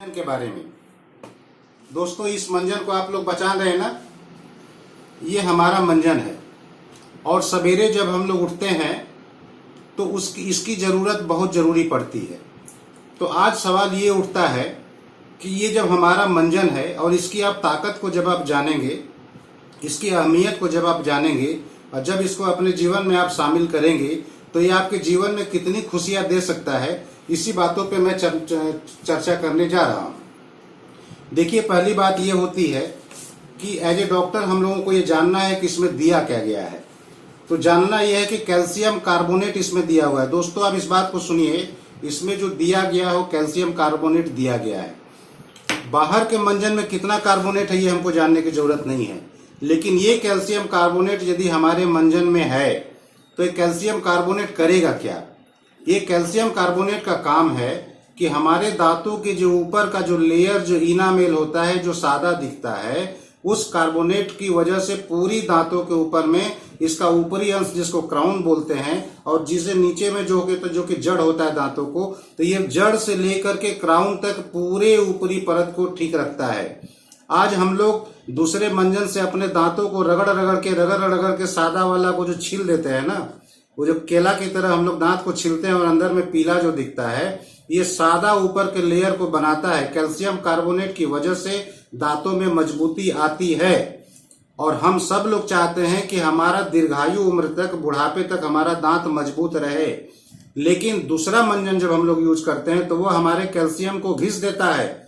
मंजन के बारे में। दोस्तों, इस मंजन को आप लोग पहचान रहे हैं ना, ये हमारा मंजन है। और सवेरे जब हम लोग उठते हैं तो इसकी ज़रूरत बहुत ज़रूरी पड़ती है। तो आज सवाल ये उठता है कि ये जब हमारा मंजन है और इसकी आप ताकत को जब आप जानेंगे, इसकी अहमियत को जब आप जानेंगे और जब इसको अपने जीवन में आप शामिल करेंगे तो ये आपके जीवन में कितनी खुशियां दे सकता है, इसी बातों पे मैं चर्चा करने जा रहा हूं। देखिए, पहली बात ये होती है कि एज ए डॉक्टर हम लोगों को ये जानना है कि इसमें दिया क्या गया है। तो जानना यह है कि कैल्शियम कार्बोनेट इसमें दिया हुआ है। दोस्तों, आप इस बात को सुनिए, इसमें जो दिया गया हो कैल्शियम कार्बोनेट दिया गया है। बाहर के मंजन में कितना कार्बोनेट है ये हमको जानने की जरूरत नहीं है, लेकिन ये कैल्शियम कार्बोनेट यदि हमारे मंजन में है तो ये कैल्शियम कार्बोनेट करेगा क्या। ये कैल्शियम कार्बोनेट का काम है कि हमारे दांतों के जो ऊपर का जो लेयर, जो इनामेल होता है, जो सादा दिखता है, उस कार्बोनेट की वजह से पूरी दांतों के ऊपर में इसका ऊपरी अंश जिसको क्राउन बोलते हैं और जिसे नीचे में जो कि जड़ होता है दांतों को, तो ये जड़ से लेकर के क्राउन तक पूरे ऊपरी परत को ठीक रखता है। आज हम लोग दूसरे मंजन से अपने दांतों को रगड़ के सादा वाला को जो छील देते हैं ना, वो जो केला की तरह हम लोग दांत को छीलते हैं और अंदर में पीला जो दिखता है, ये सादा ऊपर के लेयर को बनाता है। कैल्शियम कार्बोनेट की वजह से दांतों में मजबूती आती है और हम सब लोग चाहते हैं कि हमारा दीर्घायु उम्र तक, बुढ़ापे तक हमारा दांत मजबूत रहे। लेकिन दूसरा मंजन जब हम लोग यूज करते हैं तो वो हमारे कैल्शियम को घिस देता है।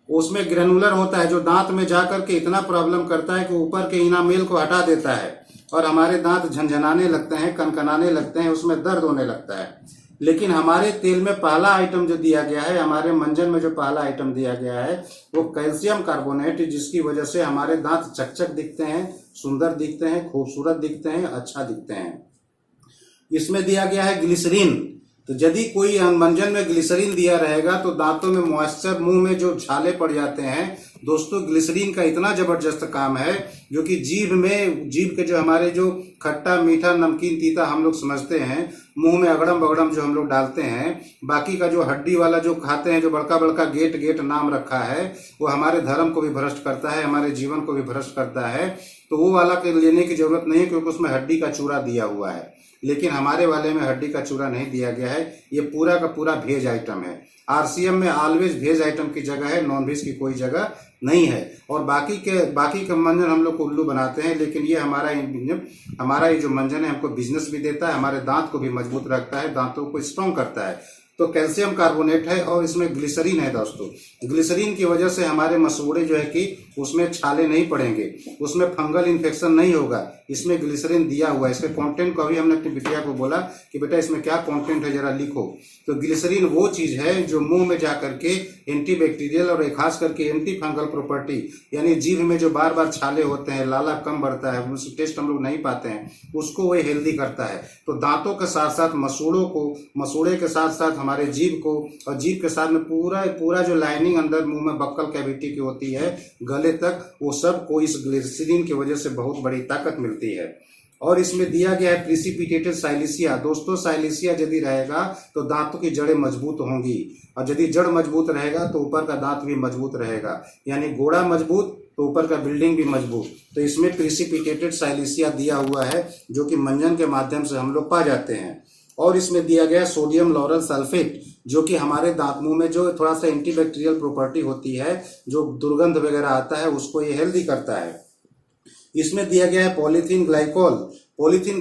उसमें ग्रेनुलर होता है जो दांत में जाकर के इतना प्रॉब्लम करता है कि ऊपर के इनामेल को हटा देता है और हमारे दांत झनझनाने लगते हैं, कनकनाने लगते हैं, उसमें दर्द होने लगता है। लेकिन हमारे तेल में पहला आइटम जो दिया गया है, हमारे मंजन में जो पहला आइटम दिया गया है, वो कैल्शियम कार्बोनेट, जिसकी वजह से हमारे दांत चकचक दिखते हैं, सुंदर दिखते हैं, खूबसूरत दिखते हैं, अच्छा दिखते हैं। इसमें दिया गया है ग्लिसरीन। तो यदि कोई मंजन में ग्लिसरीन दिया रहेगा तो दांतों में मॉइस्चर, मुंह में जो छाले पड़ जाते हैं, दोस्तों ग्लिसरीन का इतना जबरदस्त काम है जो कि जीभ के जो हमारे जो खट्टा, मीठा, नमकीन, तीता हम लोग समझते हैं, मुंह में अगड़म बगड़म जो हम लोग डालते हैं, बाकी का जो हड्डी वाला जो खाते हैं, जो बड़का बड़का गेट नाम रखा है, वो हमारे धर्म को भी भ्रष्ट करता है, हमारे जीवन को भी भ्रष्ट करता है। तो वो वाला के लेने की जरूरत नहीं है क्योंकि उसमें हड्डी का चूरा दिया हुआ है। लेकिन हमारे वाले में हड्डी का चूरा नहीं दिया गया है, ये पूरा का पूरा वेज आइटम है। आरसीएम में ऑलवेज वेज आइटम की जगह है, नॉन वेज की कोई जगह नहीं है। और बाकी के मंजन हम लोग को उल्लू बनाते हैं, लेकिन ये हमारा ये जो मंजन है हमको बिजनेस भी देता है, हमारे दांत को भी मजबूत रखता है, दांतों को स्ट्रॉन्ग करता है। तो कैल्शियम कार्बोनेट है और इसमें ग्लिसरीन है। दोस्तों, ग्लिसरीन की वजह से हमारे मसूड़े जो है कि उसमें छाले नहीं पड़ेंगे, उसमें फंगल इन्फेक्शन नहीं होगा। इसमें ग्लिसरीन दिया हुआ है। इसके कंटेंट को अभी हमने अपनी बिटिया को बोला कि बेटा इसमें क्या कंटेंट है जरा लिखो। तो ग्लिसरीन वो चीज है जो मुंह में जाकर के एंटीबैक्टीरियल और खास करके एंटी फंगल प्रॉपर्टी, यानी जीभ में जो बार बार छाले होते हैं, लाला कम बढ़ता है, उसका टेस्ट हम लोग नहीं पाते हैं, उसको वो हेल्दी करता है। तो दांतों के साथ साथ मसूड़े के साथ साथ हमारे जीभ को, और जीभ के साथ में पूरा जो लाइनिंग अंदर मुंह में बक्कल कैविटी की होती है गले तक, वो सब को इस ग्लिसरीन की वजह से बहुत बड़ी ताकत मिलती है। और इसमें दिया गया है प्रिसिपिटेटेड साइलिसिया। दोस्तों, साइलिसिया यदि रहेगा तो दांतों की जड़ें मजबूत होंगी, और यदि जड़ मजबूत रहेगा तो ऊपर का दांत भी मजबूत रहेगा। यानी गोड़ा मजबूत तो ऊपर का बिल्डिंग भी मजबूत। तो इसमें प्रिसिपिटेटेड साइलिसिया दिया हुआ है जो कि मंजन के माध्यम से हम लोग पा जाते हैं। और इसमें दिया गया सोडियम लॉरल सल्फेट, जो कि हमारे दांत मुंह में जो थोड़ा सा एंटीबैक्टीरियल प्रॉपर्टी होती है, जो दुर्गंध वगैरह आता है, उसको ये हेल्दी करता है। इसमें दिया गया है पॉलीथीन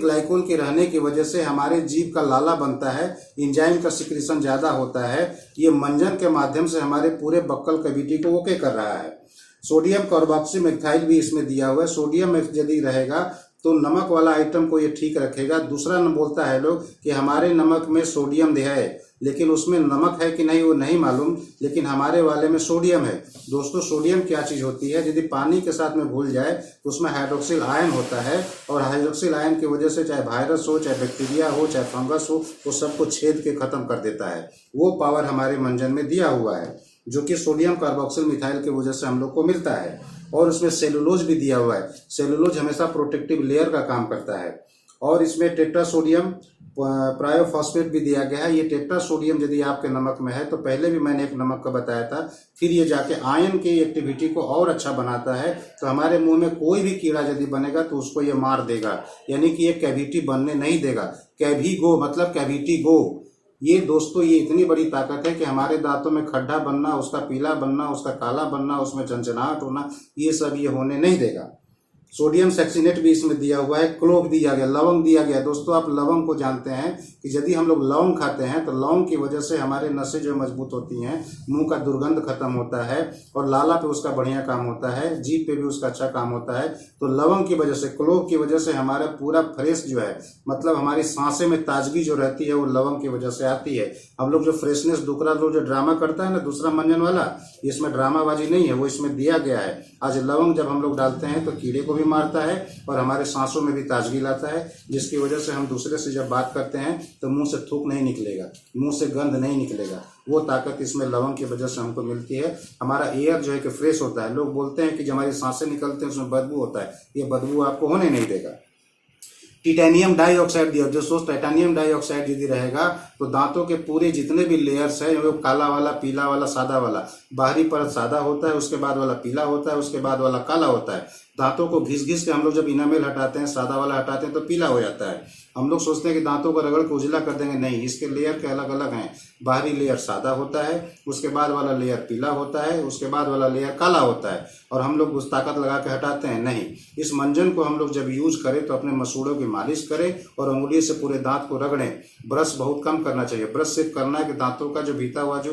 ग्लाइकोल के रहने की वजह से हमारे जीभ का लाला बनता है, इंजाइम का सिक्रीशन ज्यादा होता है। ये मंजन के माध्यम से हमारे पूरे बक्कल कैविटी को ओके कर रहा है। सोडियम कार्बोक्सीमेथाइल भी इसमें दिया हुआ है। सोडियम यदि रहेगा तो नमक वाला आइटम को ये ठीक रखेगा। दूसरा न बोलता है लोग कि हमारे नमक में सोडियम है, लेकिन उसमें नमक है कि नहीं वो नहीं मालूम, लेकिन हमारे वाले में सोडियम है। दोस्तों, सोडियम क्या चीज होती है, यदि पानी के साथ में घुल जाए तो उसमें हाइड्रोक्सिल आयन होता है, और हाइड्रोक्सिल आयन की वजह से चाहे वायरस हो, चाहे बैक्टीरिया हो, चाहे फंगस हो, वो सबको छेद के खत्म कर देता है। वो पावर हमारे मंजन में दिया हुआ है, जो कि सोडियम कार्बोक्सिल मिथाइल की वजह से हम लोग को मिलता है। और उसमें सेलुलोज भी दिया हुआ है। सेलुलोज हमेशा प्रोटेक्टिव लेयर का काम करता है। और इसमें टेट्रासोडियम प्रायोफॉस्फेट भी दिया गया है। ये टेट्रासोडियम यदि आपके नमक में है, तो पहले भी मैंने एक नमक का बताया था, फिर ये जाके आयन की एक्टिविटी को और अच्छा बनाता है। तो हमारे मुंह में कोई भी कीड़ा यदि बनेगा तो उसको ये मार देगा, यानी कि ये कैविटी बनने नहीं देगा। कैविगो मतलब कैविटी गो। ये दोस्तों ये इतनी बड़ी ताकत है कि हमारे दांतों में खड्डा बनना, उसका पीला बनना, उसका काला बनना, उसमें झंझनाहट होना, ये सब ये होने नहीं देगा। सोडियम सैक्सिनेट भी इसमें दिया हुआ है, क्लोव दिया गया, लवंग दिया गया। दोस्तों आप लवंग को जानते हैं कि यदि हम लोग लवंग खाते हैं तो लवंग की वजह से हमारे नसें जो मजबूत होती हैं, मुंह का दुर्गंध खत्म होता है और लाला पे उसका बढ़िया काम होता है, जीभ पे भी उसका अच्छा काम होता है। तो लवंग की वजह से, क्लोव की वजह से हमारा पूरा फ्रेश जो है, मतलब हमारी सांसें में ताजगी जो रहती है वो लवंग की वजह से आती है। हम लोग जो फ्रेशनेस, दूसरा लोग जो ड्रामा करता है ना, दूसरा मंजन वाला, इसमें ड्रामाबाजी नहीं है, वो इसमें दिया गया है। आज लवंग जब हम लोग डालते हैं तो कीड़े को भी मारता है और हमारे सांसों में भी ताजगी लाता है, जिसकी वजह से हम दूसरे से जब बात करते हैं तो मुंह से थूक नहीं निकलेगा, मुंह से गंध नहीं निकलेगा। वो ताकत इसमें लवंग की वजह से हमको मिलती है। हमारा एयर जो है कि फ्रेश होता है। लोग बोलते हैं कि जब हमारी सांसें निकलते हैं उसमें बदबू होता है, ये बदबू आपको होने नहीं देगा। टिटेनियम डाइऑक्साइड दिया, जो सोच टाइटेनियम डाइऑक्साइड यदि रहेगा तो दांतों के पूरे जितने भी लेयर्स है, वो काला वाला, पीला वाला, सादा वाला, बाहरी परत सादा होता है, उसके बाद वाला पीला होता है, उसके बाद वाला काला होता है। दांतों को घिस घिस के हम लोग जब इनामेल हटाते हैं, सादा वाला हटाते हैं तो पीला हो जाता है। हम लोग सोचते हैं कि दांतों को रगड़ के उजला कर देंगे, नहीं, इसके लेयर के अलग अलग हैं। बाहरी लेयर सादा होता है, उसके बाद वाला लेयर पीला होता है, उसके बाद वाला लेयर काला होता है, और हम लोग उस ताकत लगा के हटाते हैं, नहीं। इस मंजन को हम लोग जब यूज करें तो अपने मसूड़ों की मालिश करें और उंगली से पूरे दांत को रगड़ें। ब्रश बहुत कम करना चाहिए। ब्रश सिर्फ करना है कि दांतों का जो भीतर हुआ जो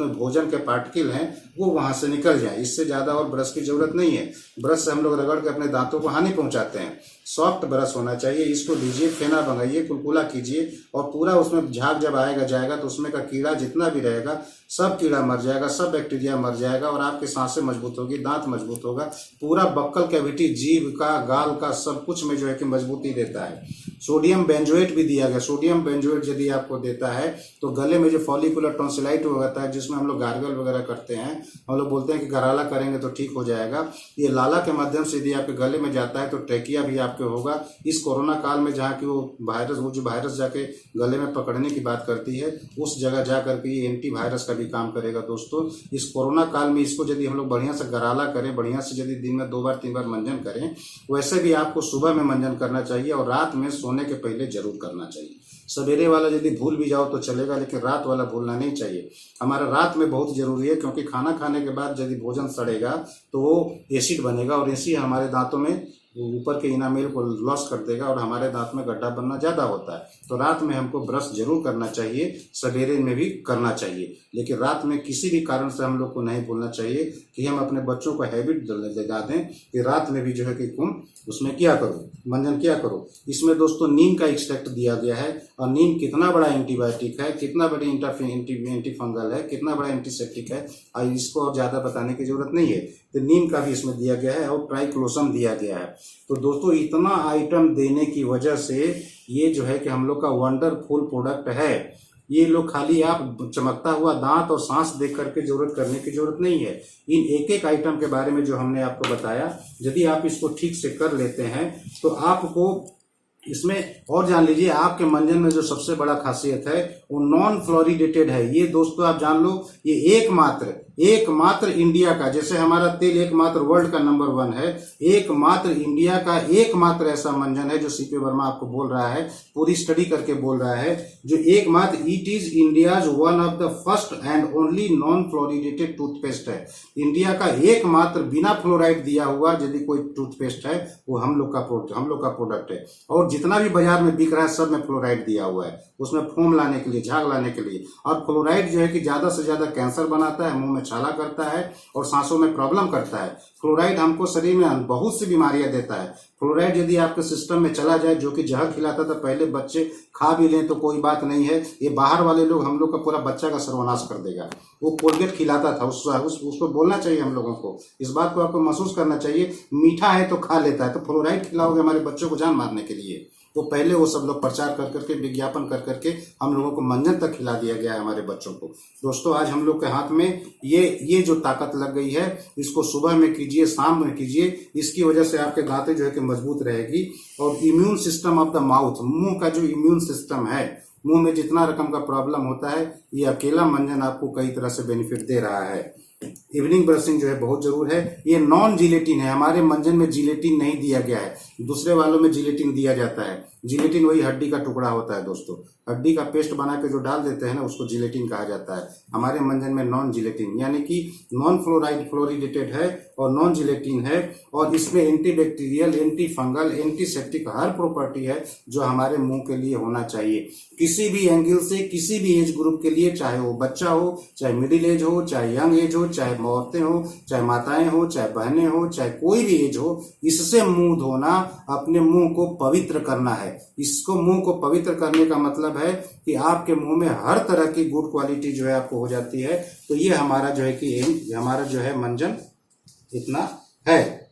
भोजन के पार्टिकल हैं वो वहां से निकल जाए, इससे ज्यादा और ब्रश की जरूरत नहीं है। ब्रश से हम लोग रगड़ के अपने दांतों को हानि पहुंचाते हैं। सॉफ्ट ब्रश होना चाहिए। इसको लीजिए, फेना भगाइए, कुलकुला कीजिए और पूरा उसमें झाग जब आएगा जाएगा तो उसमें का कीड़ा जितना भी रहेगा सब कीड़ा मर जाएगा, सब बैक्टीरिया मर जाएगा और आपकी सांसें मजबूत होगी, दांत मजबूत होगा, पूरा बक्कल कैविटी, जीभ का, गाल का, सब कुछ में जो है कि मजबूती देता है। सोडियम बेंजोएट भी दिया गया। सोडियम बेंजोएट यदि आपको देता है तो गले में जो फॉलिकुलर टॉन्सिलाइट होता है, जिसमें हम लोग गार्गल वगैरह करते हैं, हम लोग बोलते हैं कि गराला करेंगे तो ठीक हो जाएगा, ये लाला के माध्यम से यदि आपके गले में जाता है तो ट्रेकिया भी आपके होगा। इस कोरोना काल में जहाँ की वो जो वायरस जाके गले में पकड़ने की बात करती है, उस जगह जा करके ये एंटी वायरस का भी काम करेगा। दोस्तों इस कोरोना काल में इसको यदि हम लोग बढ़िया से गराला करें, बढ़िया से यदि दिन में 2 बार 3 बार मंजन करें, वैसे भी आपको सुबह में मंजन करना चाहिए और रात में सोने के पहले जरूर करना चाहिए। सवेरे वाला यदि भूल भी जाओ तो चलेगा, लेकिन रात वाला भूलना नहीं चाहिए। हमारा रात में बहुत जरूरी है, क्योंकि खाना खाने के बाद यदि भोजन सड़ेगा तो वो एसिड बनेगा और एसिड हमारे दांतों में ऊपर के इनामेल को लॉस कर देगा और हमारे दांत में गड्ढा बनना ज्यादा होता है। तो रात में हमको ब्रश जरूर करना चाहिए, सवेरे में भी करना चाहिए, लेकिन रात में किसी भी कारण से हम लोग को नहीं भूलना चाहिए कि हम अपने बच्चों को हैबिट दिला दें कि रात में भी जो है कि तुम उसमें क्या करो, मंजन क्या करो। इसमें दोस्तों नीम का एक्सट्रैक्ट दिया गया है और नीम कितना बड़ा एंटीबायोटिक है, कितना बड़ी एंटी फंगल है, कितना बड़ा एंटीसेप्टिक है, और इसको और ज्यादा बताने की जरूरत नहीं है। तो नीम का भी इसमें दिया गया है और ट्राइक्लोसम दिया गया है। तो दोस्तों इतना आइटम देने की वजह से ये जो है कि हम लोग का वंडरफुल प्रोडक्ट है। ये लोग खाली आप चमकता हुआ दांत और सांस देख करके जरूरत करने की जरूरत नहीं है। इन एक एक आइटम के बारे में जो हमने आपको बताया, यदि आप इसको ठीक से कर लेते हैं तो आपको इसमें और जान लीजिए, आपके मंजन में जो सबसे बड़ा खासियत है वो नॉन फ्लोरिडेटेड है। ये दोस्तों आप जान लो, ये एकमात्र इंडिया का, जैसे हमारा तेल एकमात्र वर्ल्ड का नंबर 1 है, एकमात्र इंडिया का एकमात्र ऐसा मंजन है जो सीपी वर्मा आपको बोल रहा है, पूरी स्टडी करके बोल रहा है, जो एकमात्र, it is India's one of the first and only non fluoridated toothpaste है। इंडिया का एकमात्र बिना फ्लोराइड दिया हुआ यदि कोई टूथपेस्ट है वो हम लोग का प्रोडक्ट है। और जितना भी बाजार में बिक रहा है सब में फ्लोराइड दिया हुआ है, उसमें फोम लाने के लिए, झाग लाने के लिए। और फ्लोराइड जो है कि ज्यादा से ज्यादा कैंसर बनाता है, मुंह में छाला करता है और सांसों में प्रॉब्लम करता है। फ्लोराइड हमको शरीर में बहुत सी बीमारियां देता है। फ्लोराइड यदि आपके सिस्टम में चला जाए, जो कि जहर खिलाता था, पहले बच्चे खा भी लें तो कोई बात नहीं है, ये बाहर वाले लोग हम लोग का पूरा बच्चा का सर्वनाश कर देगा। वो कोलगेट खिलाता था, उसको बोलना चाहिए हम लोगों को, इस बात को आपको महसूस करना चाहिए। मीठा है तो खा लेता है, तो फ्लोराइड खिलाओगे हमारे बच्चों को जान मारने के लिए। तो पहले वो सब लोग प्रचार कर करके, विज्ञापन कर करके हम लोगों को मंजन तक खिला दिया गया है हमारे बच्चों को। दोस्तों आज हम लोग के हाथ में ये जो ताकत लग गई है, इसको सुबह में कीजिए, शाम में कीजिए। इसकी वजह से आपके दांतें जो है कि मजबूत रहेगी। और immune system of the mouth, मुंह का जो इम्यून सिस्टम है, मुंह में जितना रकम का प्रॉब्लम होता है, ये अकेला मंजन आपको कई तरह से बेनिफिट दे रहा है। इवनिंग ब्रशिंग जो है बहुत जरूर है। ये नॉन जिलेटिन है, हमारे मंजन में जिलेटिन नहीं दिया गया है, दूसरे वालों में जिलेटिन दिया जाता है। जिलेटिन वही हड्डी का टुकड़ा होता है दोस्तों, हड्डी का पेस्ट बना के जो डाल देते हैं ना, उसको जिलेटिन कहा जाता है। हमारे मंजन में नॉन जिलेटिन यानी कि नॉन फ्लोराइड फ्लोरिडेटेड है और नॉन जिलेटिन है। और इसमें एंटीबैक्टीरियल, एंटी फंगल, एंटीसेप्टिक हर प्रॉपर्टी है जो हमारे मुंह के लिए होना चाहिए। किसी भी एंगल से, किसी भी एज ग्रुप के लिए, चाहे वो बच्चा हो, चाहे मिडिल एज हो, चाहे यंग एज हो, चाहे औरतें हो, चाहे माताएं हो, चाहे बहनें हो, चाहे कोई भी एज हो, इससे मुंह धोना, अपने मुंह को पवित्र करना है। इसको मुंह को पवित्र करने का मतलब है कि आपके मुंह में हर तरह की गुड क्वालिटी जो है आपको हो जाती है। तो ये हमारा जो है कि हमारा जो है मंजन इतना है,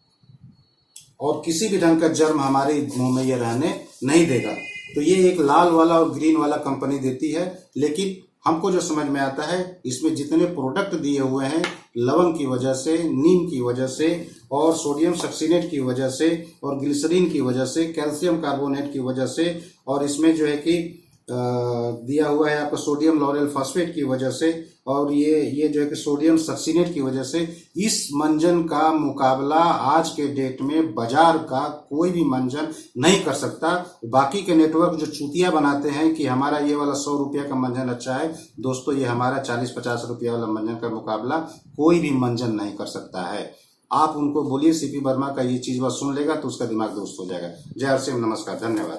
और किसी भी ढंग का जर्म हमारे मुंह में ये रहने नहीं देगा। तो ये एक लाल वाला और ग्रीन वाला कंपनी देती है, लेकिन हमको जो समझ में आता है, इसमें जितने प्रोडक्ट दिए हुए हैं, लवंग की वजह से, नीम की वजह से, और सोडियम सक्सीनेट की वजह से, और ग्लिसरीन की वजह से, कैल्शियम कार्बोनेट की वजह से, और इसमें जो है कि दिया हुआ है आपका सोडियम लॉरेल फॉस्फेट की वजह से, और ये जो है कि सोडियम सक्सीनेट की वजह से, इस मंजन का मुकाबला आज के डेट में बाजार का कोई भी मंजन नहीं कर सकता। बाकी के नेटवर्क जो चूतिया बनाते हैं कि हमारा ये वाला 100 रुपया का मंजन अच्छा है, दोस्तों ये हमारा 40-50 रुपया वाला मंजन का मुकाबला कोई भी मंजन नहीं कर सकता है। आप उनको बोलिए सीपी वर्मा का ये चीज बस सुन लेगा तो उसका दिमाग दुरुस्त हो जाएगा। जय हर सिंह, नमस्कार, धन्यवाद।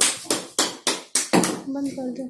बंद कर दो।